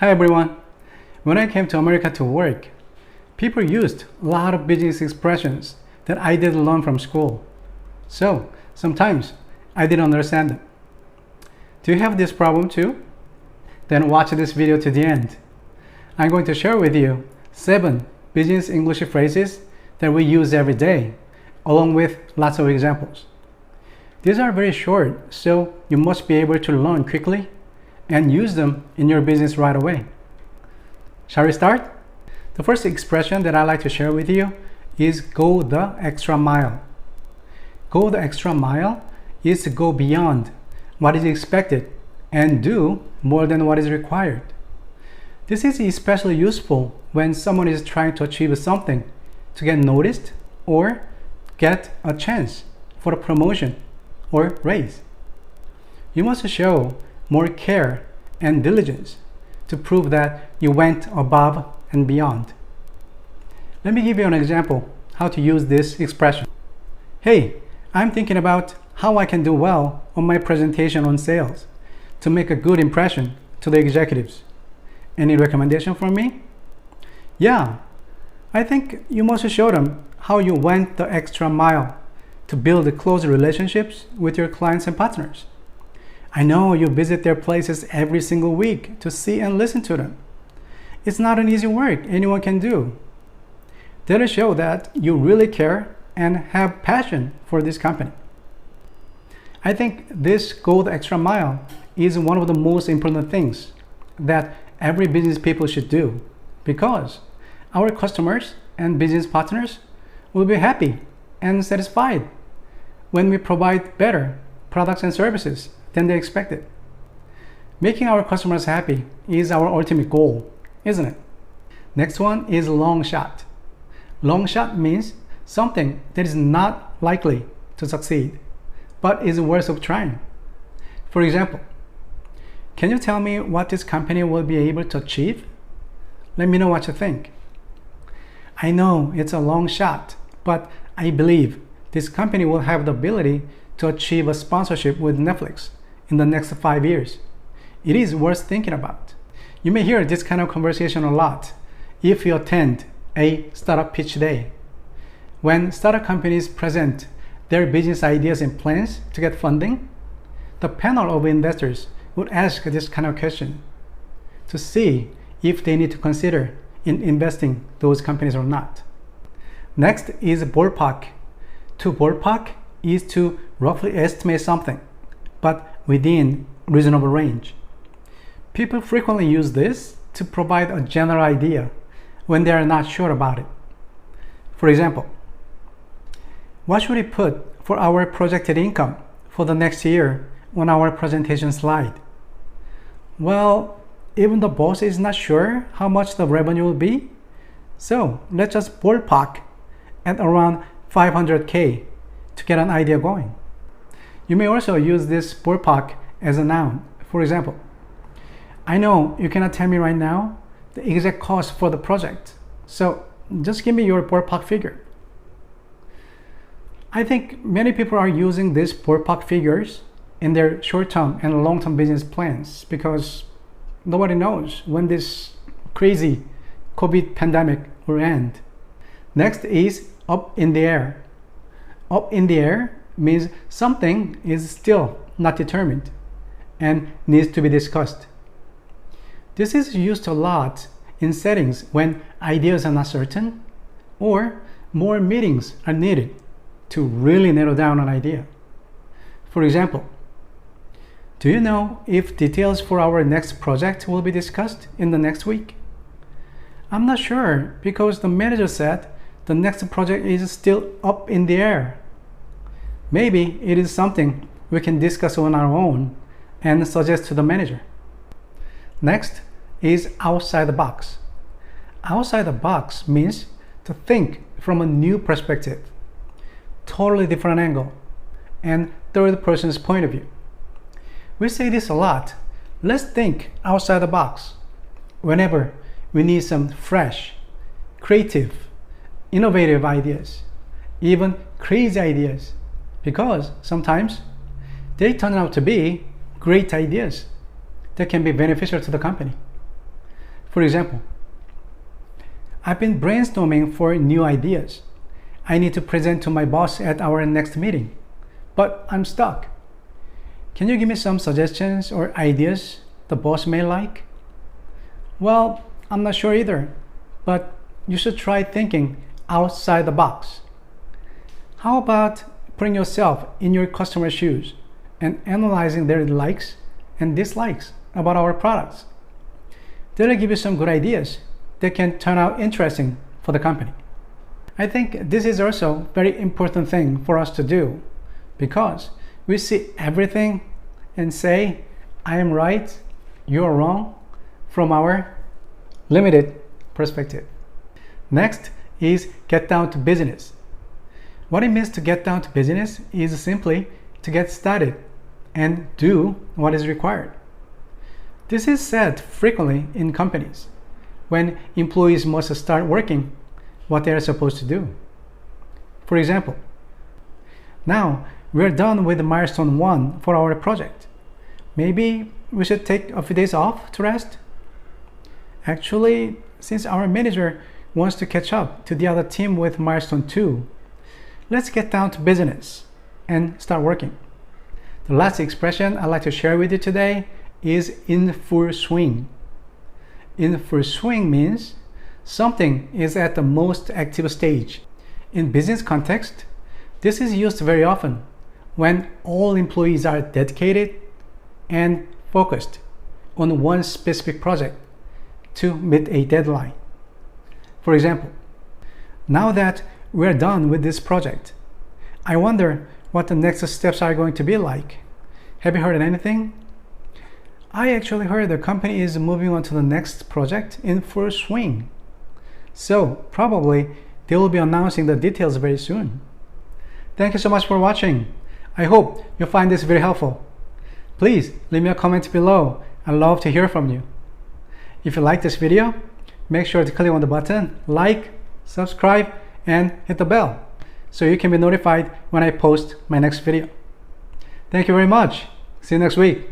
Hi everyone. When I came to America to work, people used a lot of business expressions that I didn't learn from school. So sometimes I didn't understand them. Do you have this problem too? Then watch this video to the end. I'm going to share with you 7 business English phrases that we use every day, along with lots of examples. These are very short, so you must be able to learn quickly and use them in your business right away. Shall we start? The first expression that I like to share with you is go the extra mile. Go the extra mile is to go beyond what is expected and do more than what is required. This is especially useful when someone is trying to achieve something to get noticed or get a chance for a promotion or raise. You must show more care and diligence to prove that you went above and beyond. Let me give you an example how to use this expression. Hey, I'm thinking about how I can do well on my presentation on sales to make a good impression to the executives. Any recommendation from me? Yeah, I think you must show them how you went the extra mile to build close relationships with your clients and partners. I know you visit their places every single week to see and listen to them. It's not an easy work anyone can do. That'll show that you really care and have passion for this company. I think this go the extra mile is one of the most important things that every business people should do, because our customers and business partners will be happy and satisfied when we provide better products and services than they expected. Making our customers happy is our ultimate goal, isn't it? Next one is long shot. Long shot means something that is not likely to succeed, but is worth of trying. For example, can you tell me what this company will be able to achieve? Let me know what you think. I know it's a long shot, but I believe this company will have the ability to achieve a sponsorship with Netflix in the next 5 years. It is worth thinking about. You may hear this kind of conversation a lot if you attend a startup pitch day. When startup companies present their business ideas and plans to get funding, the panel of investors would ask this kind of question to see if they need to consider in investing those companies or not. Next is ballpark. To ballpark is to roughly estimate something, but within reasonable range. People frequently use this to provide a general idea when they are not sure about it. For example, what should we put for our projected income for the next year on our presentation slide? Well, even the boss is not sure how much the revenue will be, so let's just ballpark at around 500K to get an idea going. You may also use this ballpark as a noun. For example, I know you cannot tell me right now the exact cost for the project, so just give me your ballpark figure. I think many people are using these ballpark figures in their short-term and long-term business plans because nobody knows when this crazy COVID pandemic will end. Next is up in the air. Up in the air means something is still not determined and needs to be discussed. This is used a lot in settings when ideas are not certain or more meetings are needed to really narrow down an idea. For example, do you know if details for our next project will be discussed in the next week? I'm not sure because the manager said the next project is still up in the air. Maybe it is something we can discuss on our own and suggest to the manager. Next is outside the box. Outside the box means to think from a new perspective, totally different angle, and third person's point of view. We say this a lot. Let's think outside the box whenever we need some fresh, creative, innovative ideas, even crazy ideas, because sometimes they turn out to be great ideas that can be beneficial to the company. For example, I've been brainstorming for new ideas. I need to present to my boss at our next meeting, but I'm stuck. Can you give me some suggestions or ideas the boss may like? Well, I'm not sure either, but you should try thinking outside the box. How about putting yourself in your customer's shoes and analyzing their likes and dislikes about our products? That'll give you some good ideas that can turn out interesting for the company. I think this is also a very important thing for us to do, because we see everything and say, I am right, you're wrong, from our limited perspective. Next is get down to business. What it means to get down to business is simply to get started and do what is required. This is said frequently in companies when employees must start working what they are supposed to do. For example, now we're done with milestone 1 for our project. Maybe we should take a few days off to rest? Actually, since our manager wants to catch up to the other team with milestone 2, let's get down to business and start working. The last expression I'd like to share with you today is in full swing. In full swing means something is at the most active stage. In business context, this is used very often when all employees are dedicated and focused on one specific project to meet a deadline. For example, now that we're done with this project, I wonder what the next steps are going to be like. Have you heard anything? I actually heard the company is moving on to the next project in full swing. So probably they will be announcing the details very soon. Thank you so much for watching. I hope you find this very helpful. Please leave me a comment below. I'd love to hear from you. If you like this video, make sure to click on the button, like, subscribe, and hit the bell so you can be notified when I post my next video. Thank you very much. See you next week.